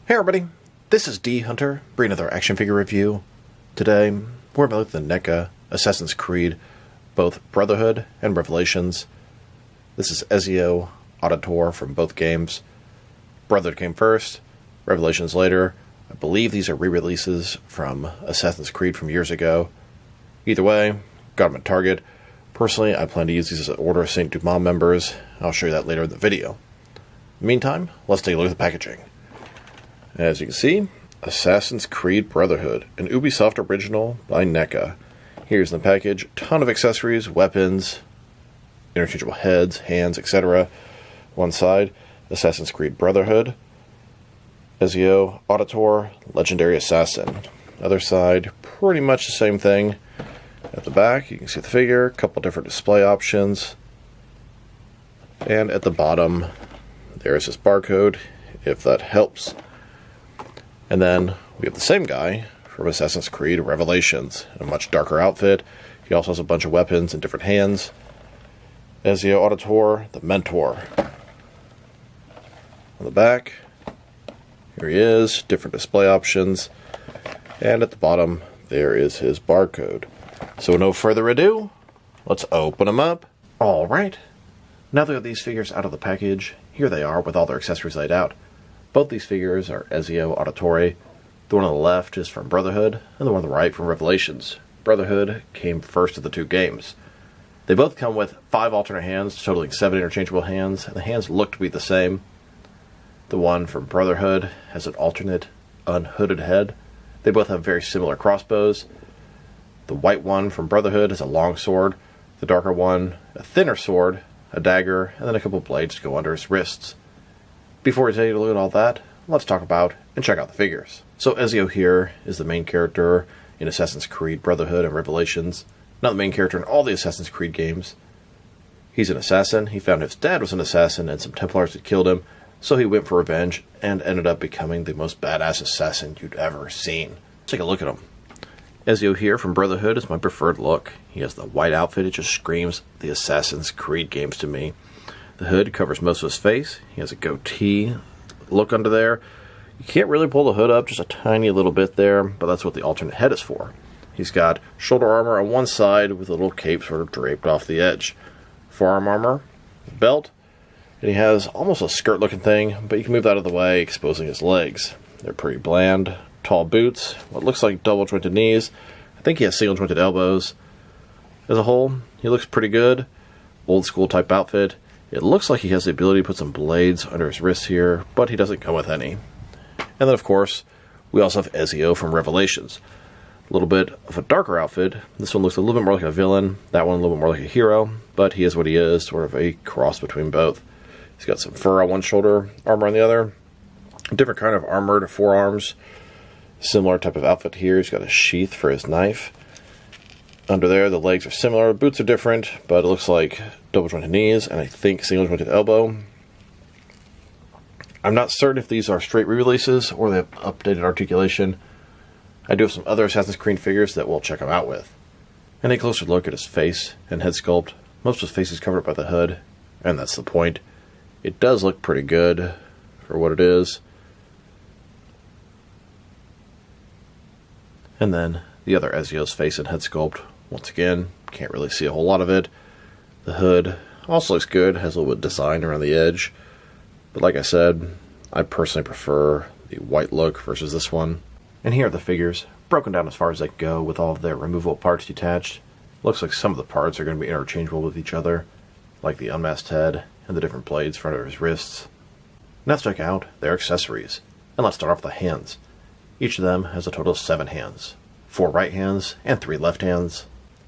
Hey everybody, this is D Hunter, bringing another action figure review. Today, we're about the Neca Assassins Creed, both Brotherhood and Revelations. This is Ezio Auditore from both games. Brotherhood came first, Revelations later. I believe these are re-releases from Assassin's Creed from years ago. Either way, got them at Target. Personally, I plan to use these as Order of St. Dumas members. I'll show you that later in the video. In the meantime, let's take a look at the packaging. As you can see, Assassin's Creed Brotherhood, an Ubisoft original by Neca. Here's the package, ton of accessories, weapons, interchangeable heads, hands, etc. One side, Assassin's Creed Brotherhood, Ezio Auditore, Legendary Assassin. Other side, pretty much the same thing. At the back, you can see the figure, a couple different display options. And at the bottom, there's his barcode, if that helps. And then we have the same guy from Assassin's Creed Revelations, in a much darker outfit. He also has a bunch of weapons in different hands. Ezio Auditore, the Mentor. On the back, here he is, different display options. And at the bottom, there is his barcode. So no further ado, let's open them up. Alright, now that we have these figures out of the package, here they are with all their accessories laid out. Both these figures are Ezio Auditore. The one on the left is from Brotherhood, and the one on the right from Revelations. Brotherhood came first of the two games. They both come with 5 alternate hands, totaling 7 interchangeable hands, and the hands look to be the same. The one from Brotherhood has an alternate, unhooded head. They both have very similar crossbows. The white one from Brotherhood has a long sword, the darker one a thinner sword, a dagger, and then a couple blades to go under his wrists. Before we take a look at all that, let's talk about and check out the figures. So Ezio here is the main character in Assassin's Creed Brotherhood and Revelations. Not the main character in all the Assassin's Creed games. He's an assassin. He found his dad was an assassin and some Templars had killed him, so he went for revenge and ended up becoming the most badass assassin you'd ever seen. Let's take a look at him. Ezio here from Brotherhood is my preferred look. He has the white outfit. It just screams the Assassin's Creed games to me. The hood covers most of his face. He has a goatee look under there. You can't really pull the hood up, just a tiny little bit there, but that's what the alternate head is for. He's got shoulder armor on one side with a little cape sort of draped off the edge. Forearm armor, belt, and he has almost a skirt looking thing, but you can move that out of the way, exposing his legs. They're pretty bland. Tall boots, what looks like double jointed knees. I think he has single jointed elbows. As a whole, he looks pretty good. Old school type outfit. It looks like he has the ability to put some blades under his wrists here, but he doesn't come with any. And then, of course, we also have Ezio from Revelations. A little bit of a darker outfit. This one looks a little bit more like a villain. That one a little bit more like a hero, but he is what he is, sort of a cross between both. He's got some fur on one shoulder, armor on the other. A different kind of armored forearms. Similar type of outfit here. He's got a sheath for his knife. Under there, the legs are similar. Boots are different, but it looks like double jointed knees, and I think single jointed elbow. I'm not certain if these are straight re-releases or they have updated articulation. I do have some other Assassin's Creed figures that we'll check them out with. And a closer look at his face and head sculpt. Most of his face is covered by the hood, and that's the point. It does look pretty good for what it is. And then the other Ezio's face and head sculpt. Once again, can't really see a whole lot of it. The hood also looks good, has a little bit of design around the edge. But like I said, I personally prefer the white look versus this one. And here are the figures, broken down as far as they go with all of their removable parts detached. Looks like some of the parts are going to be interchangeable with each other, like the unmasked head and the different blades for under his wrists. Now let's check out their accessories. And let's start off with the hands. Each of them has a total of 7 hands. 4 right hands and 3 left hands.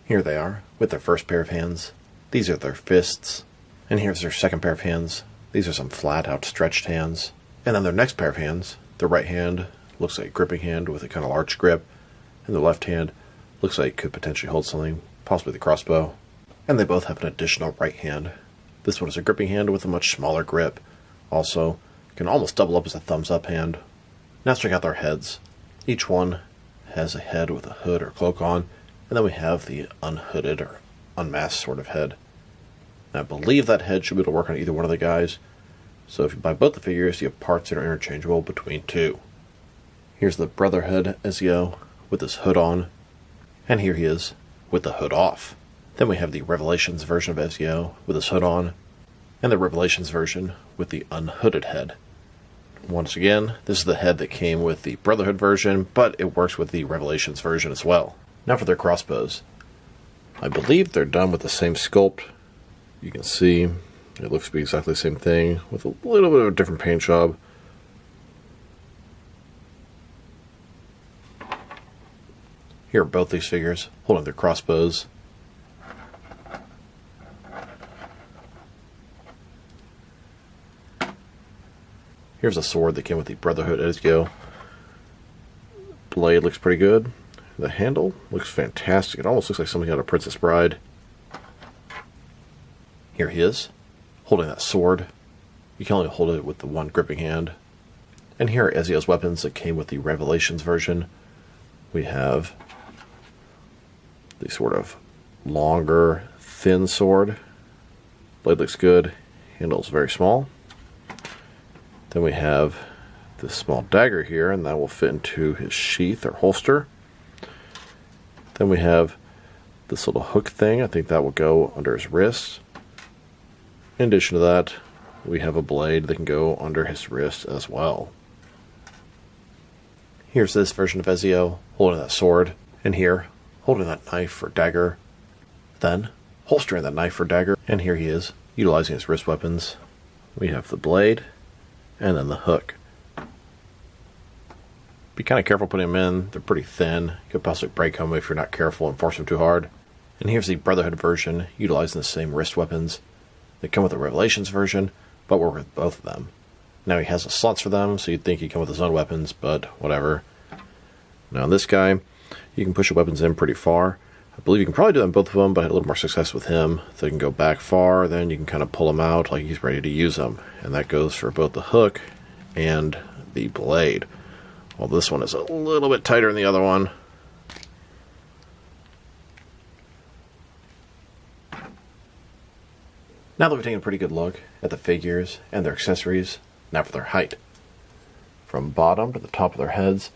Here they are, with their first pair of hands. These are their fists. And here's their second pair of hands. These are some flat, outstretched hands. And then their next pair of hands, their right hand looks like a gripping hand with a kind of large grip. And the left hand looks like it could potentially hold something, possibly the crossbow. And they both have an additional right hand. This one is a gripping hand with a much smaller grip. Also, can almost double up as a thumbs-up hand. Now let's check out their heads. Each one has a head with a hood or cloak on, and then we have the unhooded or unmasked sort of head. Now, I believe that head should be able to work on either one of the guys. So if you buy both the figures, you have parts that are interchangeable between two. Here's the Brotherhood Ezio with his hood on, and here he is with the hood off. Then we have the Revelations version of Ezio with his hood on, and the Revelations version with the unhooded head. Once again, this is the head that came with the Brotherhood version, but it works with the Revelations version as well. Now for their crossbows. I believe they're done with the same sculpt. You can see it looks to be exactly the same thing with a little bit of a different paint job. Here are both these figures holding their crossbows. Here's a sword that came with the Brotherhood Ezio. Blade looks pretty good. The handle looks fantastic. It almost looks like something out of Princess Bride. Here he is, holding that sword. You can only hold it with the one gripping hand. And here are Ezio's weapons that came with the Revelations version. We have the sort of longer, thin sword. Blade looks good. Handle's very small. Then we have this small dagger here, and that will fit into his sheath or holster. Then we have this little hook thing. I think that will go under his wrist. In addition to that, we have a blade that can go under his wrist as well. Here's this version of Ezio holding that sword, and here holding that knife or dagger. Then holstering that knife or dagger, and here he is utilizing his wrist weapons. We have the blade and then the hook. Be kind of careful putting them in. They're pretty thin. You could possibly break them if you're not careful and force them too hard. And here's the Brotherhood version, utilizing the same wrist weapons. They come with the Revelations version, but work with both of them. Now he has the slots for them, so you'd think he'd come with his own weapons, but whatever. Now this guy, you can push your weapons in pretty far. I believe you can probably do that on both of them, but I had a little more success with him. So you can go back far, then you can kind of pull them out like he's ready to use them. And that goes for both the hook and the blade. Well, this one is a little bit tighter than the other one. Now that we've taken a pretty good look at the figures and their accessories, now for their height. From bottom to the top of their heads,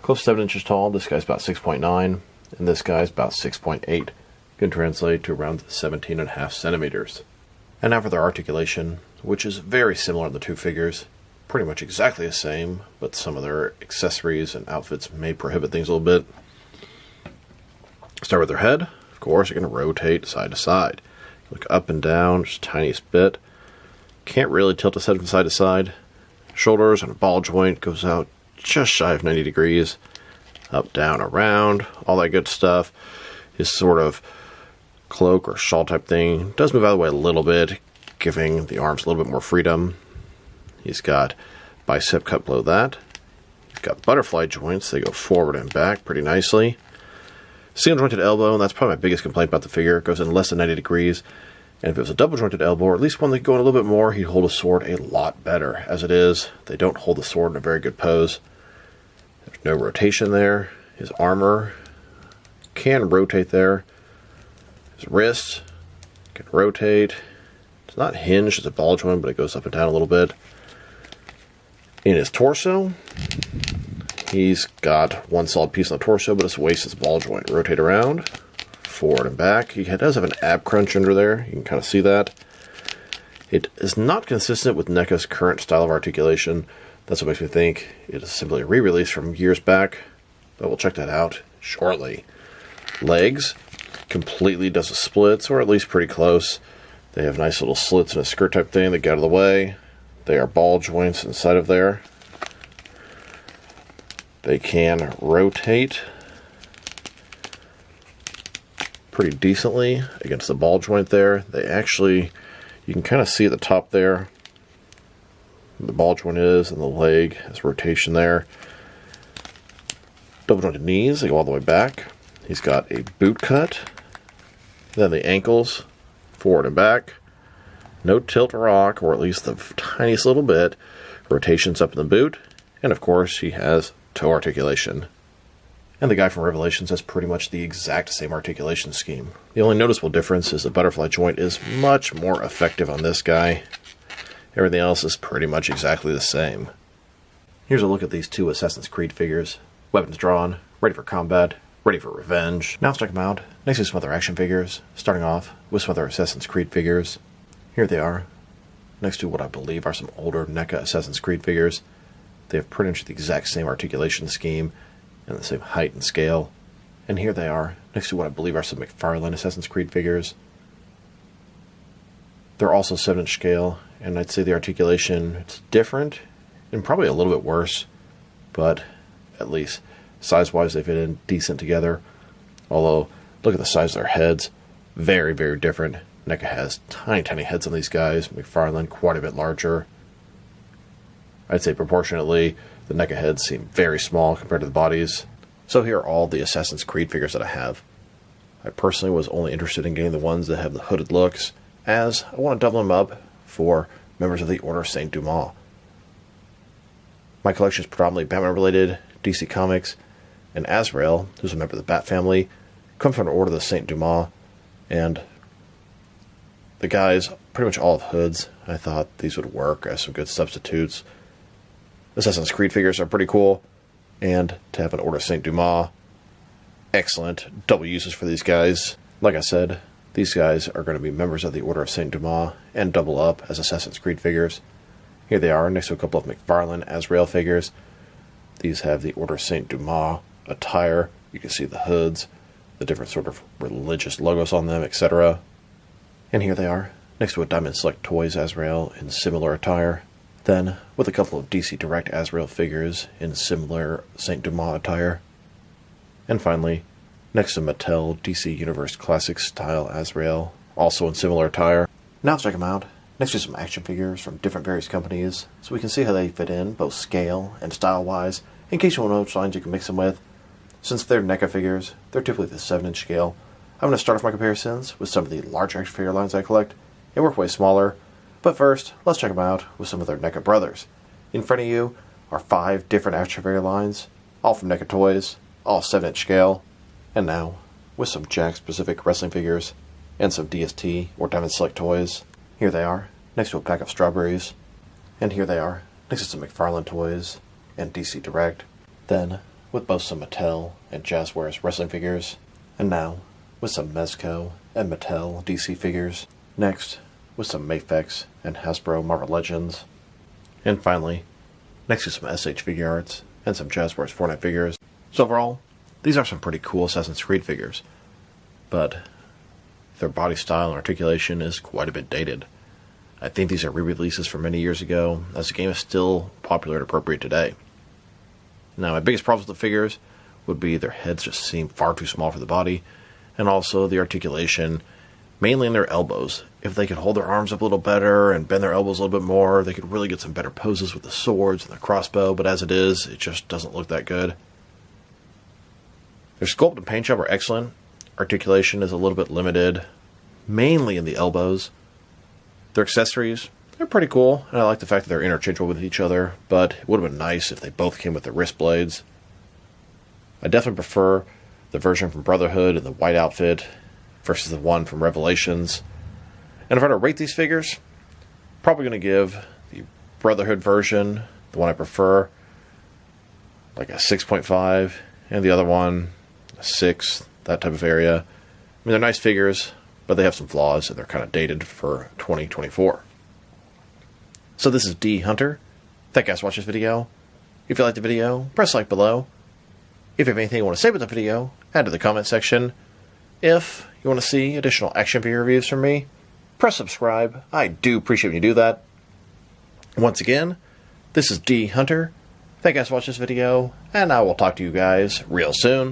close to 7 inches tall, this guy's about 6.9, and this guy's about 6.8. Can translate to around 17.5 centimeters. And now for their articulation, which is very similar in the two figures. Pretty much exactly the same, but some of their accessories and outfits may prohibit things a little bit. Start with their head. Of course, you're going to rotate side to side. Look up and down, just the tiniest bit. Can't really tilt his head from side to side. Shoulders and a ball joint goes out just shy of 90 degrees. Up, down, around, all that good stuff. His sort of cloak or shawl type thing does move out of the way a little bit, giving the arms a little bit more freedom. He's got bicep cut below that. He's got butterfly joints. They go forward and back pretty nicely. Single jointed elbow, and that's probably my biggest complaint about the figure. It goes in less than 90 degrees. And if it was a double jointed elbow, or at least one that could go in a little bit more, he'd hold a sword a lot better. As it is, they don't hold the sword in a very good pose. There's no rotation there. His armor can rotate there. His wrist can rotate. It's not hinged as a ball joint, but it goes up and down a little bit. In his torso, he's got one solid piece on the torso, but his waist is a ball joint. Rotate around, forward and back. He does have an ab crunch under there. You can kind of see that. It is not consistent with NECA's current style of articulation. That's what makes me think it is simply a re-release from years back, but we'll check that out shortly. Legs, completely does the splits, or at least pretty close. They have nice little slits in a skirt type thing that get out of the way. They are ball joints inside of there. They can rotate pretty decently against the ball joint there. They actually, you can kind of see at the top there, the ball joint is, and the leg has rotation there. Double jointed knees, they go all the way back. He's got a boot cut. Then the ankles, forward and back. No tilt or rock, or at least the tiniest little bit. Rotations up in the boot. And of course, he has toe articulation. And the guy from Revelations has pretty much the exact same articulation scheme. The only noticeable difference is the butterfly joint is much more effective on this guy. Everything else is pretty much exactly the same. Here's a look at these two Assassin's Creed figures. Weapons drawn, ready for combat, ready for revenge. Now let's check them out next to some other action figures, starting off with some other Assassin's Creed figures. Here they are, next to what I believe are some older NECA Assassin's Creed figures. They have pretty much the exact same articulation scheme and the same height and scale. And here they are, next to what I believe are some McFarlane Assassins Creed figures. They're also 7-inch scale, and I'd say the articulation is different and probably a little bit worse, but at least size-wise they fit in decent together. Although, look at the size of their heads. Very, very different. NECA has tiny, tiny heads on these guys. McFarlane quite a bit larger. I'd say proportionately, the NECA heads seem very small compared to the bodies. So here are all the Assassin's Creed figures that I have. I personally was only interested in getting the ones that have the hooded looks, as I want to double them up for members of the Order of St. Dumas. My collection is predominantly Batman-related, DC Comics, and Azrael, who's a member of the Bat family, comes from the Order of St. Dumas, and the guys pretty much all have hoods. I thought these would work as some good substitutes. Assassin's Creed figures are pretty cool, and to have an Order of St. Dumas, excellent. Double uses for these guys. Like I said, these guys are going to be members of the Order of St. Dumas and double up as Assassin's Creed figures. Here they are next to a couple of McFarlane Azrael figures. These have the Order of St. Dumas attire. You can see the hoods, the different sort of religious logos on them, etc. And here they are next to a Diamond Select Toys Azrael in similar attire. Then, with a couple of DC Direct Azrael figures in similar St. Dumas attire. And finally, next to Mattel DC Universe Classic Style Azrael, also in similar attire. Now let's check them out, next to some action figures from different various companies, so we can see how they fit in, both scale and style-wise, in case you want to know which lines you can mix them with. Since they're NECA figures, they're typically the 7-inch scale. I'm going to start off my comparisons with some of the large action figure lines I collect, and work way smaller. But first, let's check them out with some of their NECA brothers. In front of you are 5 different action figure lines, all from NECA Toys, all 7-inch scale. And now, with some Jakks-specific wrestling figures, and some DST or Diamond Select Toys. Here they are, next to a pack of strawberries. And here they are, next to some McFarlane Toys and DC Direct. Then, with both some Mattel and Jazzwares wrestling figures. And now, with some Mezco and Mattel DC figures. Next, with some Mafex and Hasbro Marvel Legends. And finally, next to some SH Figure Arts and some Jazzwares Fortnite figures. So overall, these are some pretty cool Assassin's Creed figures, but their body style and articulation is quite a bit dated. I think these are re-releases from many years ago, as the game is still popular and appropriate today. Now, my biggest problems with the figures would be their heads just seem far too small for the body, and also the articulation, mainly in their elbows. If they could hold their arms up a little better and bend their elbows a little bit more, they could really get some better poses with the swords and the crossbow, but as it is, it just doesn't look that good. Their sculpt and paint job are excellent. Articulation is a little bit limited, mainly in the elbows. Their accessories, they're pretty cool, and I like the fact that they're interchangeable with each other, but it would have been nice if they both came with the wrist blades. I definitely prefer the version from Brotherhood in the white outfit versus the one from Revelations. And if I were to rate these figures, probably going to give the Brotherhood version, the one I prefer, like a 6.5, and the other one, a 6, that type of area. I mean, they're nice figures, but they have some flaws, and they're kind of dated for 2024. So this is D Hunter. Thank you guys for watching this video. If you liked the video, press like below. If you have anything you want to say about the video, add to the comment section. If you want to see additional action figure reviews from me, press subscribe. I do appreciate when you do that. Once again, this is D Hunter. Thank you guys for watching this video, and I will talk to you guys real soon.